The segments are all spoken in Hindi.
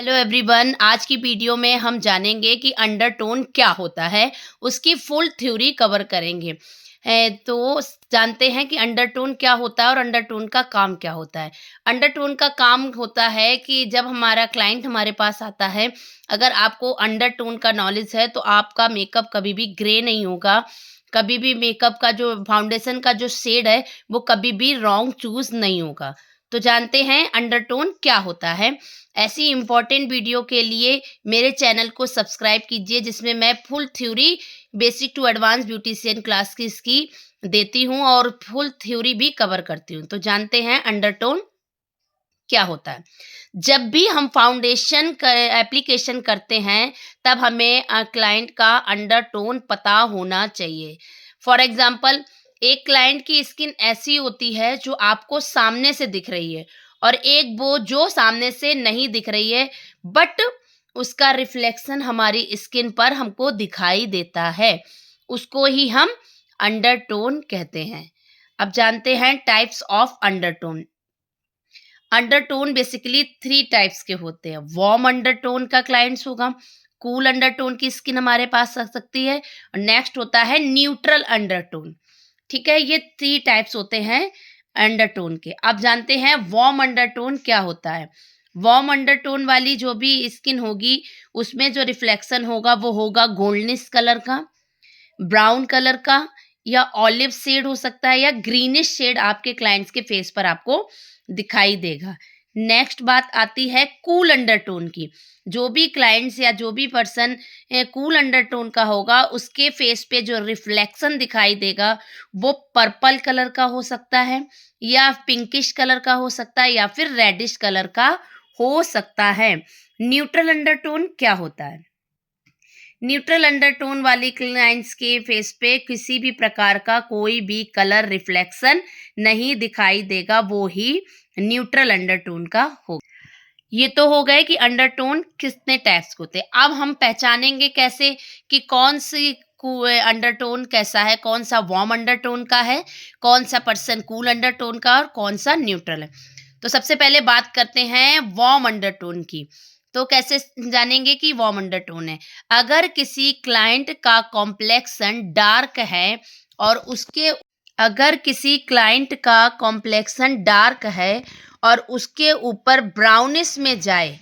हेलो एवरीवन, आज की वीडियो में हम जानेंगे कि अंडरटोन क्या होता है। उसकी फुल थ्योरी कवर करेंगे। तो जानते हैं कि अंडरटोन क्या होता है और अंडरटोन का काम क्या होता है। अंडरटोन का काम होता है कि जब हमारा क्लाइंट हमारे पास आता है, अगर आपको अंडरटोन का नॉलेज है तो आपका मेकअप कभी भी ग्रे नहीं होगा। कभी भी मेकअप का जो फाउंडेशन का जो शेड है वो कभी भी रॉन्ग चूज नहीं होगा। तो जानते हैं अंडरटोन क्या होता है। ऐसी इम्पोर्टेंट वीडियो के लिए मेरे चैनल को सब्सक्राइब कीजिए, जिसमें मैं full theory basic to advance beautician class की इसकी देती हूँ और फुल थ्योरी भी कवर करती हूँ। तो जानते हैं अंडरटोन क्या होता है। जब भी हम फाउंडेशन एप्लीकेशन करते हैं तब हमें क्लाइंट का अंडरटोन पता होना चाहिए। फॉर एग्जांपल, एक क्लाइंट की स्किन ऐसी होती है जो आपको सामने से दिख रही है और एक वो जो सामने से नहीं दिख रही है, बट उसका रिफ्लेक्शन हमारी स्किन पर हमको दिखाई देता है। उसको ही हम अंडरटोन कहते हैं। अब जानते हैं types of undertone. Undertone basically 3 types के होते हैं। वार्म अंडरटोन का क्लाइंट्स होगा, कूल अंडरटोन की स्किन हमारे पास आ सकती है और नेक्स्ट होता है न्यूट्रल अंडरटोन। ठीक है, ये 3 टाइप्स होते हैं अंडरटोन के। अब जानते हैं वार्म अंडरटोन क्या होता है। वार्म अंडरटोन वाली जो भी स्किन होगी उसमें जो रिफ्लेक्शन होगा वो होगा गोल्डनिश कलर का, ब्राउन कलर का, या ऑलिव शेड हो सकता है, या ग्रीनिश शेड आपके क्लाइंट्स के फेस पर आपको दिखाई देगा। नेक्स्ट बात आती है कूल अंडरटोन की। जो भी क्लाइंट्स या जो भी पर्सन कूल अंडरटोन का होगा उसके फेस पे जो रिफ्लेक्शन दिखाई देगा वो पर्पल कलर का हो सकता है, या पिंकिश कलर का हो सकता है, या फिर रेडिश कलर का हो सकता है। न्यूट्रल अंडरटोन क्या होता है। न्यूट्रल अंडरटोन वाली क्लाइंट्स के फेस पे किसी भी प्रकार का कोई भी कलर रिफ्लेक्शन नहीं दिखाई देगा, वो ही न्यूट्रल अंडरटोन का होगा। ये तो हो गए कि अंडरटोन कितने टाइप्स के होते हैं। अब हम पहचानेंगे कैसे कि कौन सी अंडरटोन कैसा है, कौन सा वार्म अंडरटोन का है, कौन सा पर्सन कूल अंडरटोन का और कौन सा न्यूट्रल है। तो सबसे पहले बात करते हैं वार्म अंडरटोन की। तो कैसे जानेंगे कि वार्म अंडरटोन है। अगर किसी क्लाइंट का कॉम्प्लेक्शन डार्क है और उसके अगर किसी क्लाइंट का कॉम्प्लेक्शन डार्क है और उसके ऊपर ब्राउनिश में जाए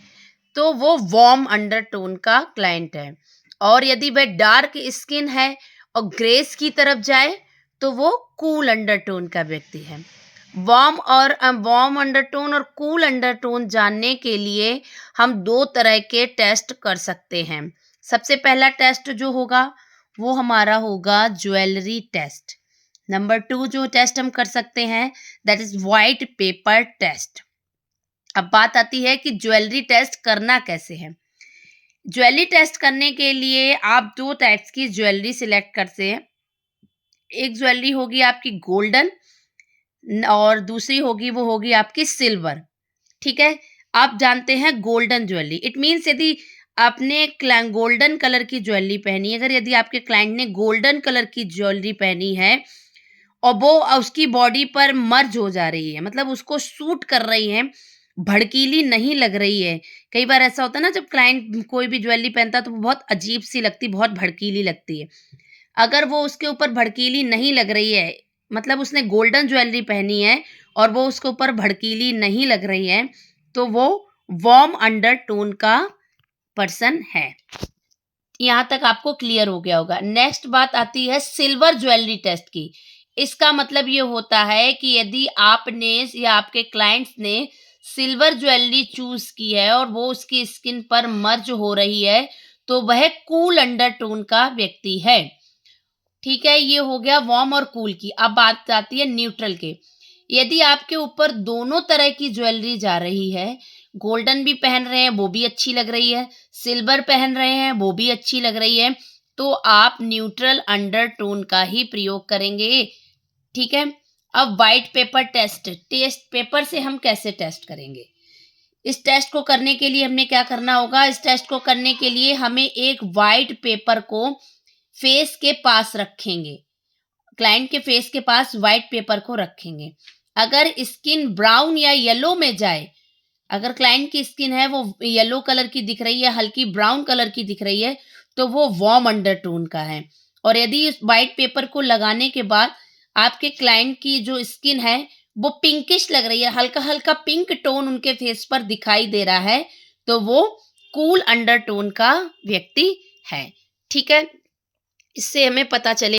तो वो वार्म अंडरटोन का क्लाइंट है। और यदि वह डार्क स्किन है और ग्रेस की तरफ जाए तो वो कूल अंडरटोन का व्यक्ति है। वार्म अंडरटोन और कूल अंडरटोन जानने के लिए हम 2 तरह के टेस्ट कर सकते हैं। सबसे पहला टेस्ट जो होगा वो हमारा होगा ज्वेलरी टेस्ट। नंबर 2 जो टेस्ट हम कर सकते हैं that is white paper test. अब बात आती है कि ज्वेलरी टेस्ट करना कैसे है। ज्वेलरी टेस्ट करने के लिए आप 2 टाइप्स की ज्वेलरी सिलेक्ट करते हैं। एक ज्वेलरी होगी आपकी गोल्डन और दूसरी होगी आपकी सिल्वर। ठीक है, आप जानते हैं गोल्डन ज्वेलरी इट मीन्स यदि आपने गोल्डन कलर की ज्वेलरी पहनी है, अगर यदि आपके क्लाइंट ने गोल्डन कलर की ज्वेलरी पहनी है और वो उसकी बॉडी पर मर्ज हो जा रही है, मतलब उसको सूट कर रही है, भड़कीली नहीं लग रही है। कई बार ऐसा होता है ना, जब क्लाइंट कोई भी ज्वेलरी पहनता है तो वो बहुत अजीब सी लगती, बहुत भड़कीली लगती है। अगर वो उसके ऊपर भड़कीली नहीं लग रही है, मतलब उसने गोल्डन ज्वेलरी पहनी है और वो उसके ऊपर भड़कीली नहीं लग रही है, तो वो वार्म अंडरटोन का पर्सन है। यहाँ तक आपको क्लियर हो गया होगा। नेक्स्ट बात आती है सिल्वर ज्वेलरी टेस्ट की। इसका मतलब ये होता है कि यदि आपने या आपके क्लाइंट्स ने सिल्वर ज्वेलरी चूज की है और वो उसकी स्किन पर मर्ज हो रही है तो वह कूल अंडरटोन का व्यक्ति है। ठीक है, ये हो गया वार्म और कूल की। अब बात आती है न्यूट्रल के। यदि आपके ऊपर दोनों तरह की ज्वेलरी जा रही है, गोल्डन भी पहन रहे हैं वो भी अच्छी लग रही है, सिल्वर पहन रहे हैं वो भी अच्छी लग रही है, तो आप न्यूट्रल अंडरटोन का ही प्रयोग करेंगे। ठीक है, अब व्हाइट पेपर टेस्ट पेपर से हम कैसे टेस्ट करेंगे। इस टेस्ट को करने के लिए हमें क्या करना होगा। इस टेस्ट को करने के लिए हमें एक व्हाइट पेपर को फेस के पास रखेंगे, क्लाइंट के फेस के पास व्हाइट पेपर को रखेंगे। अगर स्किन ब्राउन या येलो में जाए अगर क्लाइंट की स्किन है वो येलो कलर की दिख रही है, हल्की ब्राउन कलर की दिख रही है, तो वो वार्म अंडरटोन का है। और यदि इस व्हाइट पेपर को लगाने के बाद आपके क्लाइंट की जो स्किन है, वो पिंकिश लग रही है, हल्का-हल्का पिंक टोन उनके फेस पर दिखाई दे रहा है, तो वो कूल अंडरटोन का व्यक्ति है। ठीक है? इससे हमें पता चले